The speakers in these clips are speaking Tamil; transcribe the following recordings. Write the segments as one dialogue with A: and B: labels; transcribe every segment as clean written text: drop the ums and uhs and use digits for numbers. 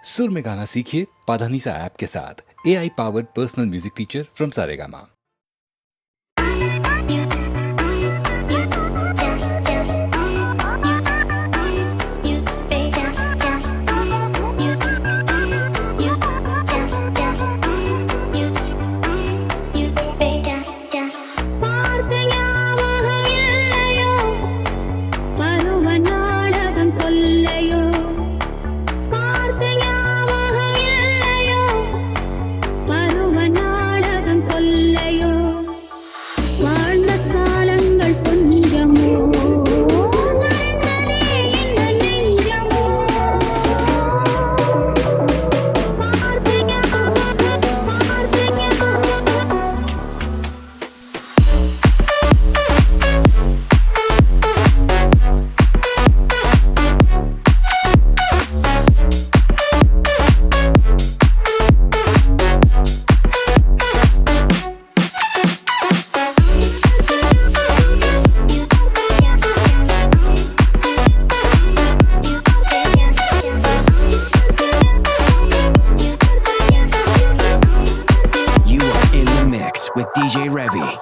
A: सुर में गाना सीखिए पाधानीसा ऐप के साथ। AI powered personal music teacher from Saregama.
B: With DJ Revy.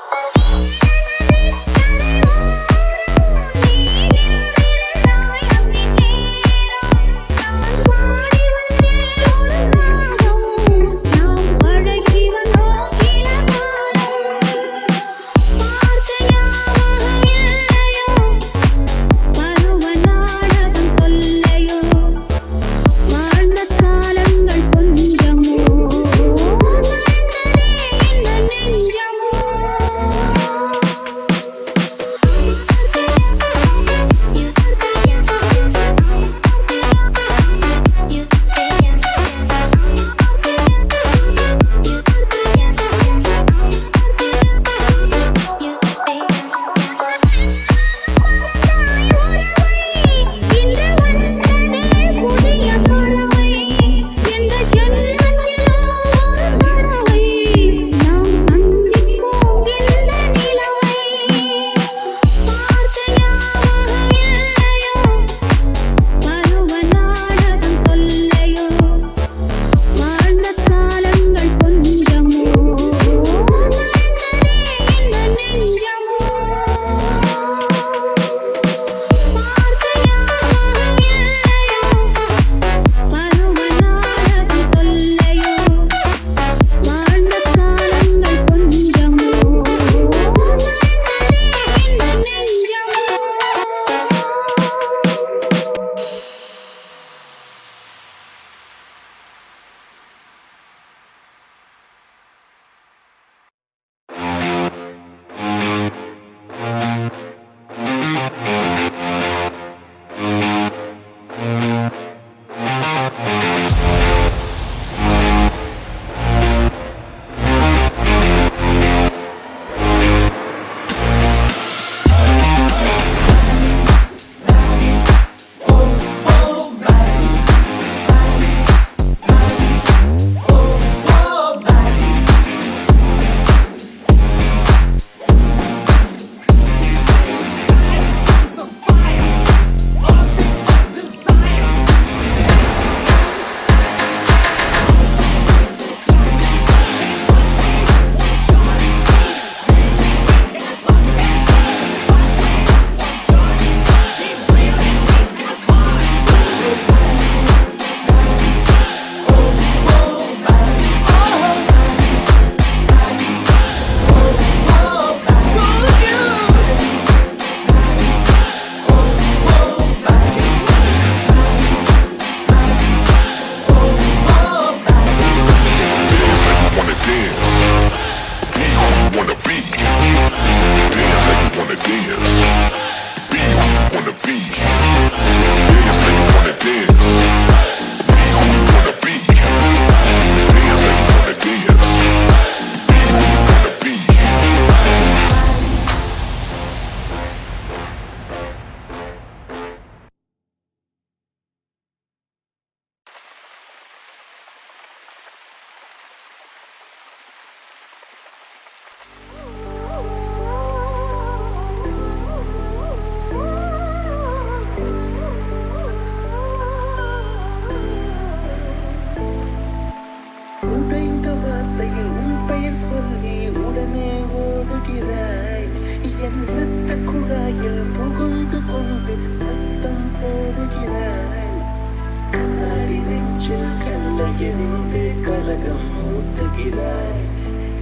C: எரிந்து கலகம் ஊட்டுகிறாய்.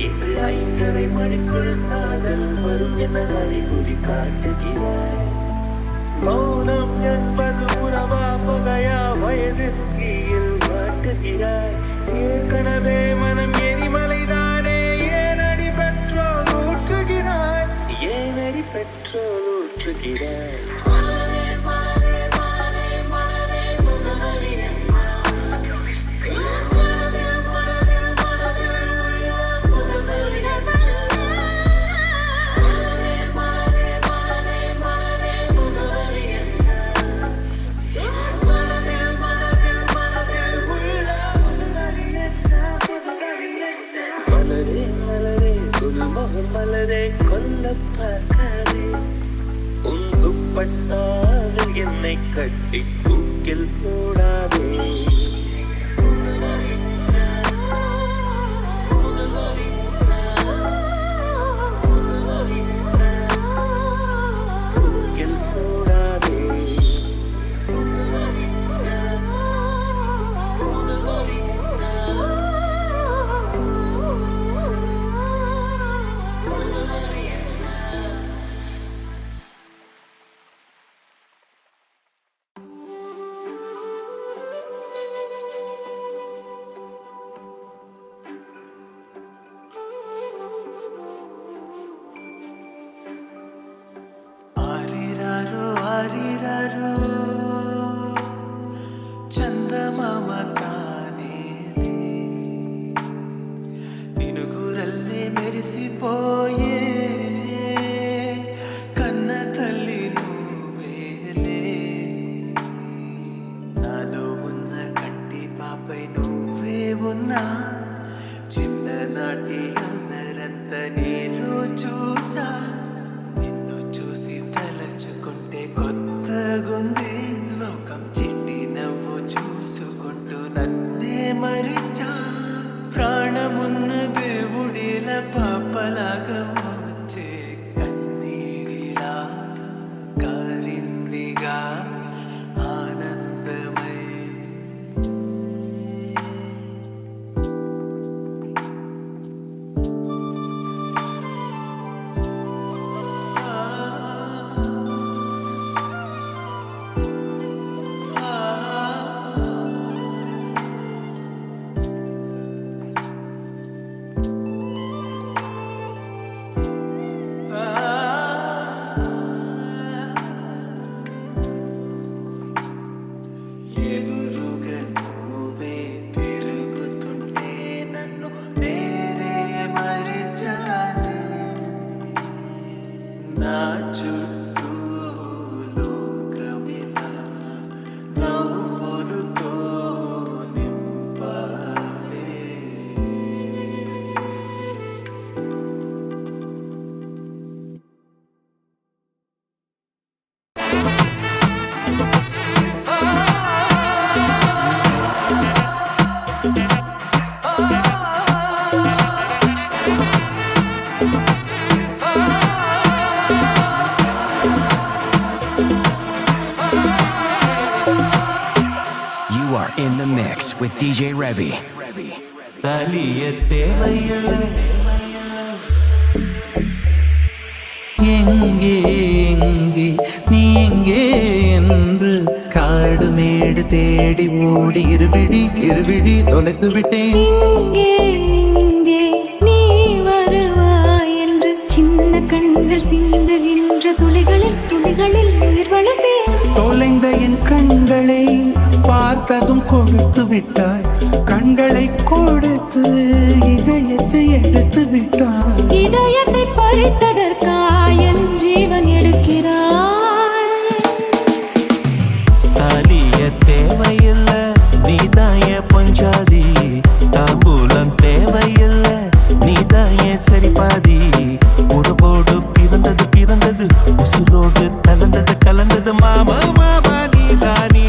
C: இன்று 5:30 மணிக்குள் காதல் வரும் என அறிகுறி காட்டுகிறாய். மௌனம் என்பது உறவா பகையா வயதின் கீழ் மாட்டுகிறாய். ஏற்கனவே மனம் எரிமலைதானே, ஏனடி பெட்ரோல் ஊற்றுகிறாய், ஏனடி பெட்ரோல் ஊற்றுகிறாய். மலரே மலரே குல்மகன் மலரே கொல்ல பார்க்காதே. உன் துப்பட்டாவில் என்னை கட்டி தூக்கில் போடாதே. தூக்கில் போடாதே. ஆரிராரோ ஆரிராரோ ಚಂದಮಾಮ ತಾನೇನೆ ಮಿನುಗುರಲ್ಲೇ ಮೆರೆಸಿಪೋಯೆ ಕನ್ನ ತಲ್ಲಿ నువ్వేలే నాలో ఉన్న కంటి పాపై నువ్వే ఉన్నా చిన్ననాటి అల్లరంత నేను చూసా నిన్ను చూసి తలచుకుంటే కొత్తగుంది లోకం చిట్టి నవ్వు చూసుకుంటూ నన్నే మరిచా ప్రాణమున్న దేవుడిల పాపలాగా వచ్చే కన్నీరిలా కారిందిగా ఆనందమై ఎదురుగా నువ్వే తిరుగుతుంటే నన్ను నేనే మరిచాను. నా చుట్టూ లోకమిలా నవ్వులతో నింపాలే.
B: You are in the mix with DJ Revy.
C: தலிய தேவையில்லை.
D: எங்கே எங்கே நீ எங்கே என்று காடு மேடு தேடி ஓடி இருவிழி தொலைத்து விட்டேன்.
E: இங்கே இங்கே நீ வருவாய் என்று சின்ன கண்கள் சிந்துகின்ற துளிகளில் உயிர் வளர்த்தேன்.
D: தொலைந்த என் கண்களை பார்த்ததும் கொடுத்து விட்டாய், கண்களை கொடுத்து இதயத்தை எடுத்து விட்டாய்.
E: இதயத்தை பறித்ததற்காய் என் ஜீவன் எடுக்கிறாய்.
C: தலிய தேவையில்லை, நீதாய பொஞ்சாதி. தாம்பூலம் தேவையில்லை, நீதாய சரிபாதி. உறவோடு பிறந்தது உசுரோடு கலந்தது மாமா மாமா நீதானே.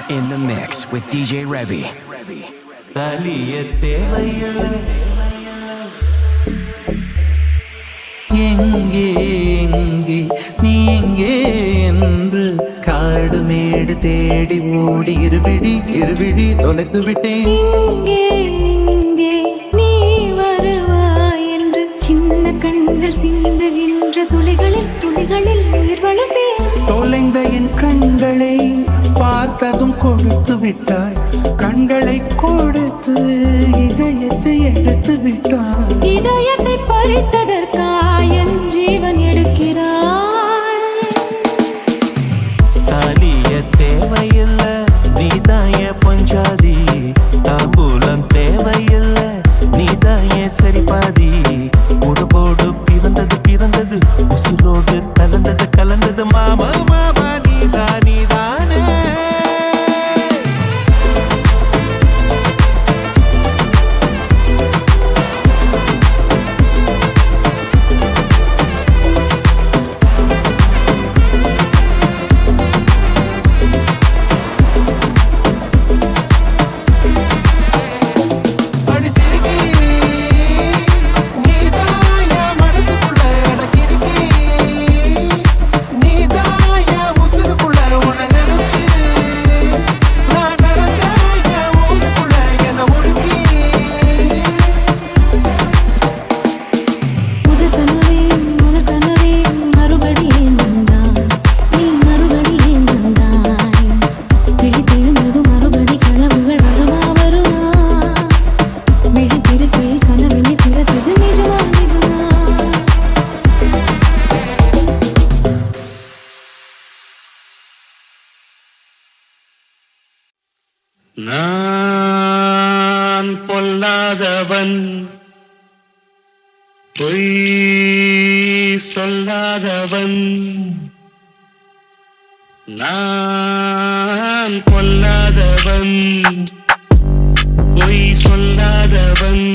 B: in the mix with DJ Revy.
C: தாலிய தேவையில்லை
D: எங்கே எங்கே நீ எங்கே என்று காடு மேடு தேடி ஓடி இருவிழி தொலைத்து விட்டேன்.
E: இங்கே இங்கே நீ வருவாய் என்று சின்ன கண்கள் சிந்துகின்ற துளிகளில் உயிர் வளர்த்தேன்.
D: தொலைந்த என் கண்களை பார்த்ததும் கொடுத்து விட்டாய். கண்களை கொடுத்து இதயத்தை எடுத்து விட்டாய்.
E: இதயத்தை பறித்ததற்காய் என் ஜீவன் எடுக்கிறாய்.
C: தாலிய தேவையில்லை நீதாய பஞ்சாதி. தாம்பூலம் தேவையில்லை நீதாய சரிபாதி. உடம்போடு பிறந்தது உசுரோடு கலந்தது மாமா மாமா நீதானே. நான் பொல்லாதவன் பொய் சொல்லாதவன். நான் பொல்லாதவன் பொய் சொல்லாதவன்.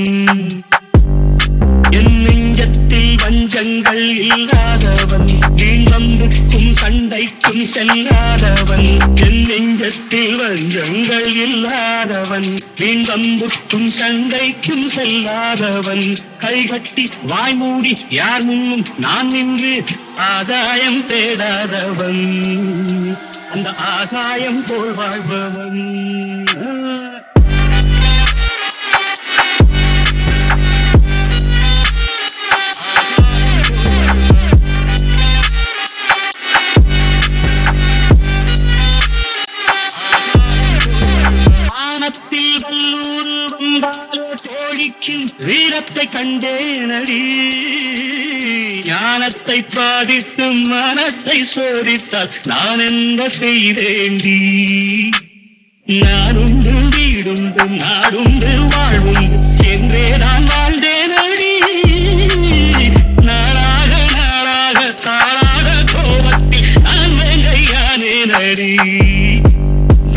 C: என் நெஞ்சத்தில் வஞ்சங்கள் இல்லாதவன். வீணம்புக்கும் சண்டைக்கும் செல்லாதவன். என் நெஞ்சத்தில் வஞ்சங்கள் இல்லாதவன். வீணம்புக்கும் சண்டைக்கும் செல்லாதவன். கைகட்டி வாய்மூடி யார் முன்னும் நான் நின்று ஆதாயம் தேடாதவன். அந்த ஆதாயம் போல் வாழ்பவன். வீரத்தை கண்டேனடி. ஞானத்தை பாதித்து மனத்தை சோதித்தால் நான் என்ன செய்தேண்டி. நானுண்டு வீடுண்டு நாடுண்டு வாழ்வுண்டு என்றே நான் வாழ்ந்தேனடி. நாளாக தாளாக கோபத்தில் நான் வெங்கையானேனடி.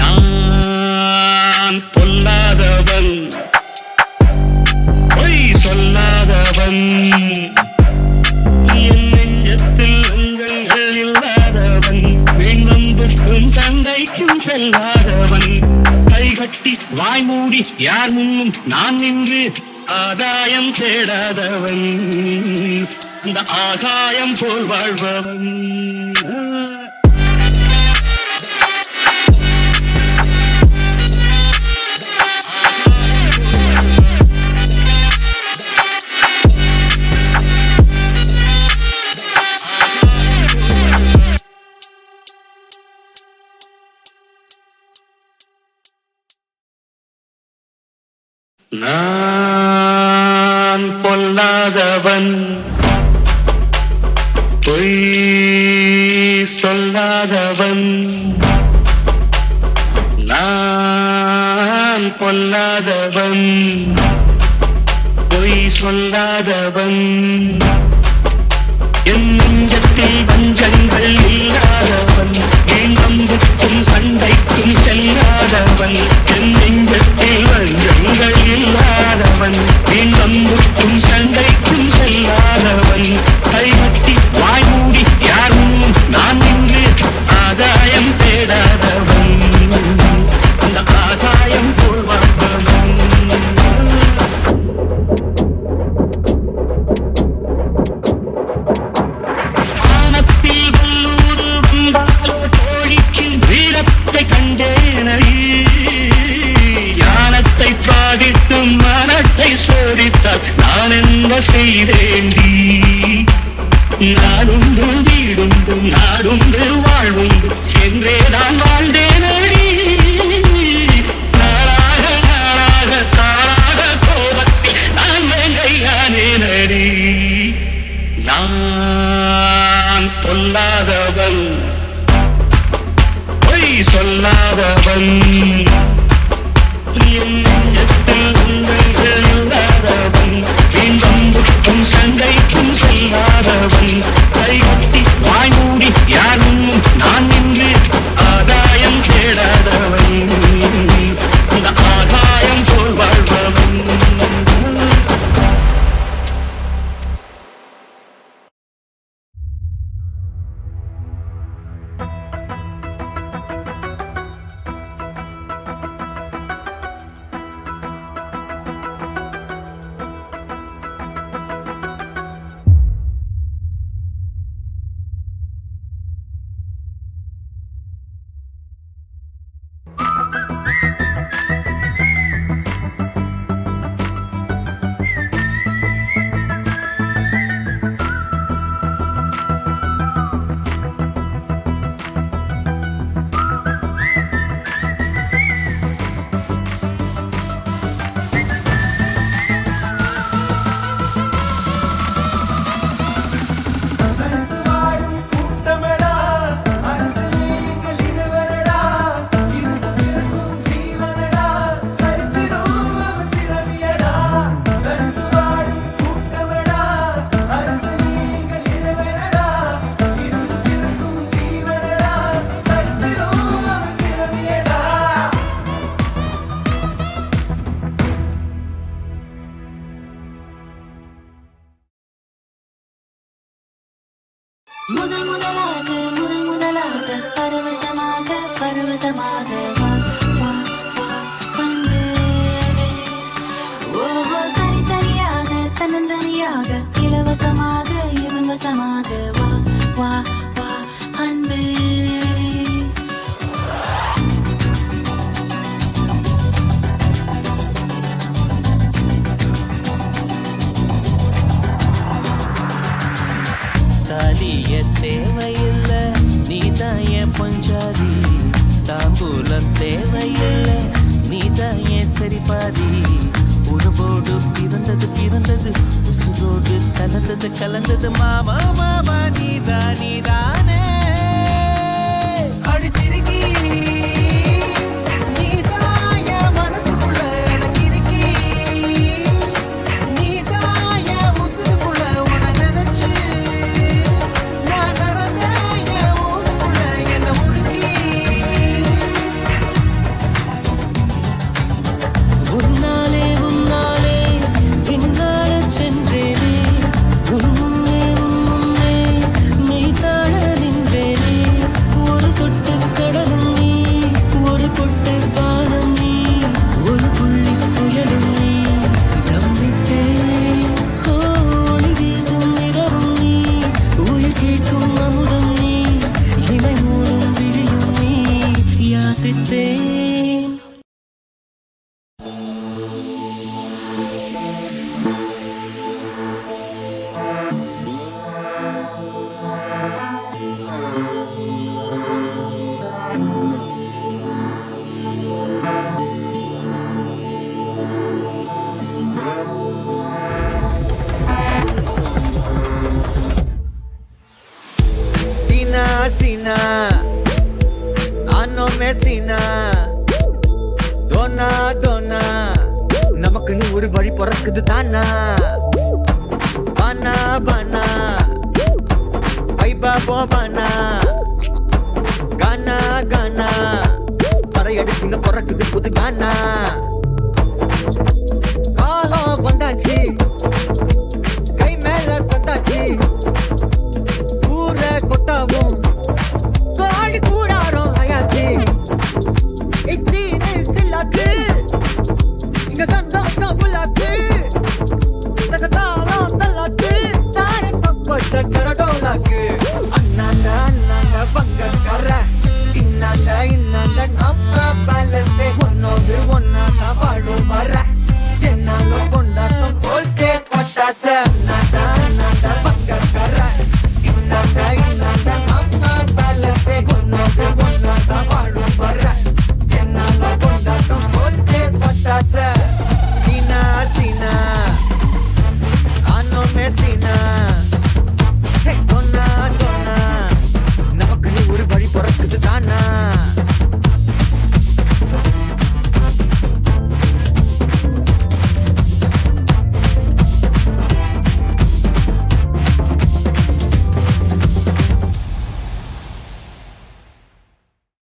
C: நான் பொல்லாதவன் சொல்லாதவன். என் நெஞ்சத்தில் அங்கங்கள் இல்லாதவன். வீணம்புக்கும் சண்டைக்கும் செல்லாதவன். கைகட்டி வாய்மூடி யார் முன்னும் நான் நின்று ஆதாயம் தேடாதவன். இந்த ஆகாயம் போல் வாழ்பவன். நான் பொல்லாதவன் பொய் சொல்லாதவன். நான் பொல்லாதவன் பொய் சொல்லாதவன். என் நெஞ்சத்தில் வஞ்சங்கள் இல்லாதவன். வீணம்புக்கும் சண்டைக்கும் செல்லாதவன். என் நெஞ்சத்தில் வஞ்சங்கள் இல்லாதவன். வீணம்புக்கும் சண்டைக்கும் செல்லாதவன். கைகட்டி வாய்மூடி யார் முன்னும் நான் நின்று ஆதாயம் தேடாதவன்.
F: சோதித்தால் நான் என்ன செய்தேண்டி நாடுண்டு வீடுண்டு நாடுண்டு வாழ்வுண்டு என்றே நான் வாழ்ந்தேனடி நாளாக நாளாக தாளாக கோபத்தில் நான் வேங்கையானேனடி நான் பொல்லாதவன் பொய் சொல்லாதவன் வீண்பம்புக்கும் சண்டைக்கும் செல்லாதவன் கைகட்டி வாய்மூடி யாரும் நான் நின்று ஆதாயம் தேடாதவன் இந்த ஆதாயம் போல் வாழ்பவன்
E: முதல் முதலாக பரவசமாக வா வா வா வந்து ஓஹோ தனித்தனியாக தன்னந்தனியாக இலவசமாக இவன் வசமாக வா வா வா அன்பே
G: தாலிய தேவையில்லை நீதான் என் பஞ்சாதி தாம்பூலம் தேவையில்லை நீதான் என் சரிபாதி உறவோடு பிறந்தது உசுரோடு கலந்தது மாமா மாமா நீதானே அடி சிரிக்கி
H: सीना आनो में सीना दोना दोना நமக்குன்னு ஒரு வழி பிறக்குது தானா பானா பானா வைபா போவானா கானா கானா பறையடிச்சுங்க பிறக்குது புது கானா காலம் வந்தாச்சு